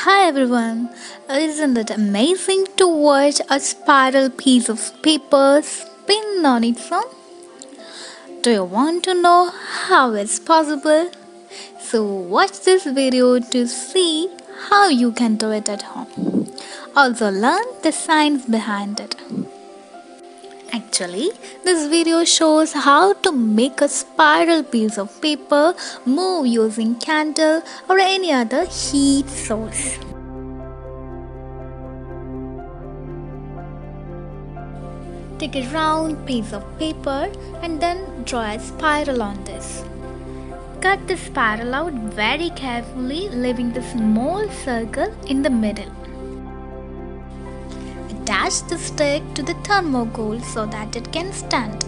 Hi everyone! Isn't it amazing to watch a spiral piece of paper spin on its own? Do you want to know how it's possible? So watch this video to see how you can do it at home. Also learn the science behind it. Actually, this video shows how to make a spiral piece of paper move using candle or any other heat source. Take a round piece of paper and then draw a spiral on this. Cut the spiral out very carefully, leaving the small circle in the middle. Attach the stick to the thermocol so that it can stand.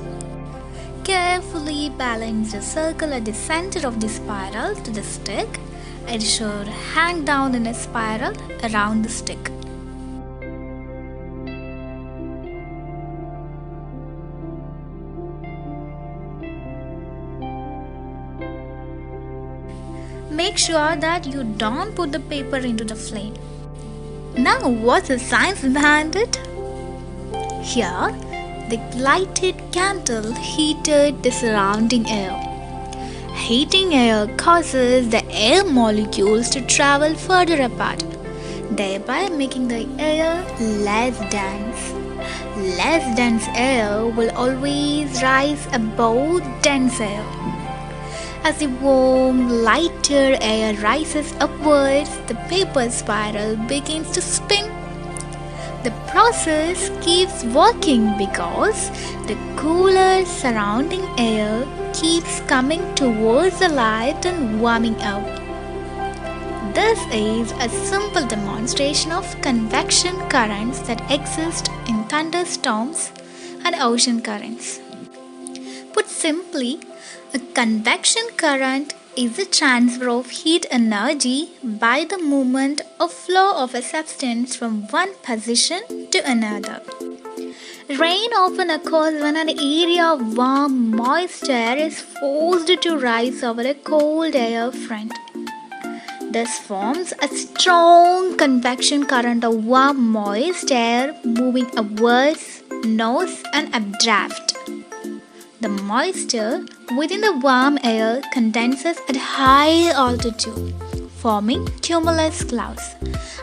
Carefully balance the circle at the center of the spiral to the stick. It should hang down in a spiral around the stick. Make sure that you don't put the paper into the flame. Now, what's the science behind it? Here, the lighted candle heated the surrounding air. Heating air causes the air molecules to travel further apart, thereby making the air less dense. Less dense air will always rise above dense air. As the warm, lighter air rises upwards, the paper spiral begins to spin. The process keeps working because the cooler surrounding air keeps coming towards the light and warming up. This is a simple demonstration of convection currents that exist in thunderstorms and ocean currents. Put simply, a convection current is the transfer of heat energy by the movement or flow of a substance from one position to another. Rain often occurs when an area of warm, moist air is forced to rise over a cold air front. This forms a strong convection current of warm, moist air moving upwards, north and updraft. The moisture within the warm air condenses at high altitude, forming cumulus clouds.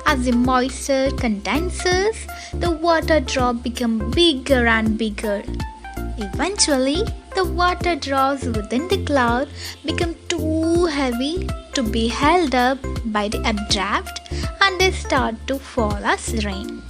As the moisture condenses, the water drops become bigger and bigger. Eventually, the water drops within the cloud become too heavy to be held up by the updraft and they start to fall as rain.